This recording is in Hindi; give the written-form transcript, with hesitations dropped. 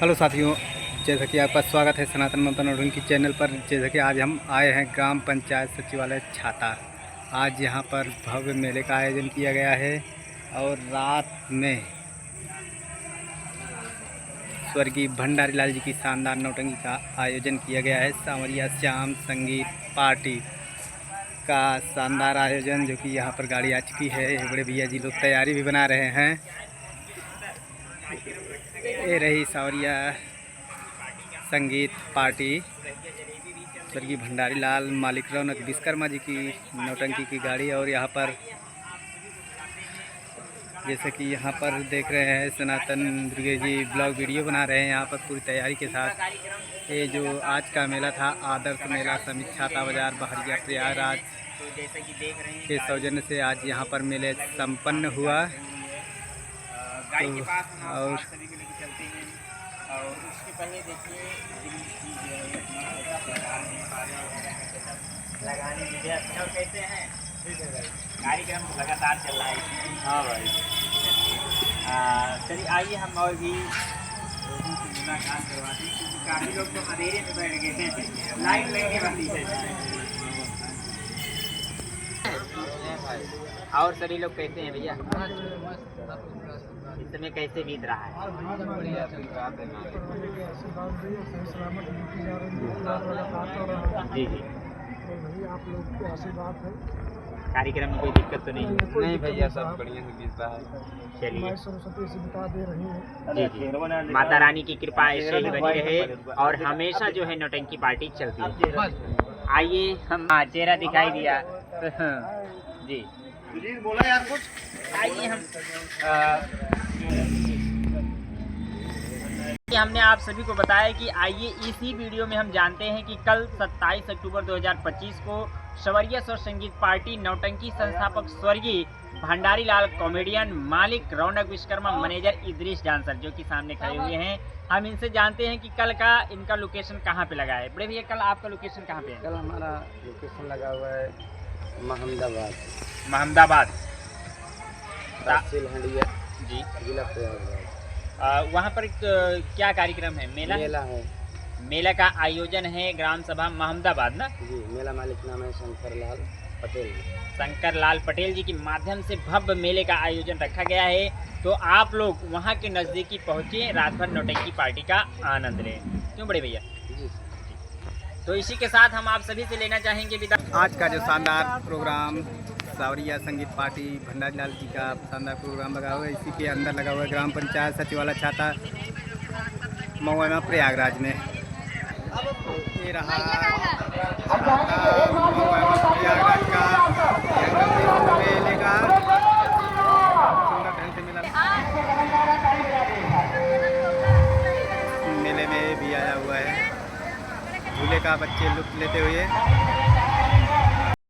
हेलो साथियों, जैसा कि आपका स्वागत है सनातन ममता नोटिंग की चैनल पर। जैसा कि आज हम आए हैं ग्राम पंचायत सचिवालय छाता। आज यहां पर भव्य मेले का आयोजन किया गया है और रात में स्वर्गीय भंडारी लाल जी की शानदार नौटंकी का आयोजन किया गया है। सांवरिया श्याम संगीत पार्टी का शानदार आयोजन, जो कि यहाँ पर गाड़ी आ चुकी है। बड़े भैया जी लोग तैयारी भी बना रहे हैं। ये रही सांवरिया संगीत पार्टी, स्वर्गीय भंडारी लाल मालिक रौनक विश्वकर्मा जी की नौटंकी की गाड़ी। और यहाँ पर जैसे कि यहाँ पर देख रहे हैं सनातन दुर्गे जी ब्लॉग वीडियो बना रहे हैं यहाँ पर पूरी तैयारी के साथ। ये जो आज का मेला था, आदर्श मेला समिति छाता बाजार बहरिया प्रयागराज के सौजन्य से आज यहाँ पर मेले संपन्न हुआ। और उसके पहले देखिए लगाने में अच्छा कैसे हैं। कार्यक्रम लगातार चल रहा है। हाँ भाई, चलिए आइए हम और भी लोगों से मुलाकात करवाते हैं, क्योंकि काफ़ी लोग तो अंधेरे में बैठ गए हैं। लाइट लगने वाली है। और सभी लोग कैसे हैं भैया? इस समय कैसे बीत रहा है? जी जी, आप लोग के आशीर्वाद है। कार्यक्रम में कोई दिक्कत तो नहीं? नहीं भैया, सब बढ़िया से बीत रहा है। चलिए, सरस्वती से बता दे रही है। जी जी, माता रानी की कृपा ऐसे ही बनी रहे और हमेशा जो है नौटंकी पार्टी चलती है। आइए हम, चेहरा दिखाई दिया जी, बोला यार कुछ। आइए हम हमने आप सभी को बताया कि आइए इसी वीडियो में हम जानते हैं कि कल 27 अक्टूबर 2025 को सांवरिया और संगीत पार्टी नौटंकी संस्थापक स्वर्गीय भंडारी लाल, कॉमेडियन मालिक रौनक विश्वकर्मा, मैनेजर इद्रिस डांसर, जो कि सामने खड़े हुए हैं, हम इनसे जानते हैं कि कल का इनका लोकेशन कहाँ पे लगा है। बड़े भैया, कल आपका लोकेशन कहाँ पे है? कल हमारा लोकेशन लगा हुआ है महमदाबाद, महमदाबाद, तहसील हंडिया जी, जिला प्रयागराज। वहाँ पर क्या कार्यक्रम है? मेला है। मेला का आयोजन है ग्राम सभा महमदाबाद ना जी। मेला मालिक नाम है शंकर लाल पटेल। शंकर लाल पटेल जी के माध्यम से भव्य मेले का आयोजन रखा गया है। तो आप लोग वहाँ के नज़दीकी पहुँचे, रात भर नौटंकी पार्टी का आनंद लें। क्यों बड़े भैया? जी। तो इसी के साथ हम आप सभी से लेना चाहेंगे विदा। आज का जो शानदार प्रोग्राम सांवरिया संगीत पार्टी भंडारी लाल जी का शानदार प्रोग्राम लगा हुआ है, इसी के अंदर लगा हुआ है ग्राम पंचायत सचिवालय छाता महुआ प्रयागराज में। ये रहा प्रयागराज का मेले का सुंदर ढंग से मिला। मेले में भी आया हुआ है, झूले का बच्चे लुत्फ लेते हुए।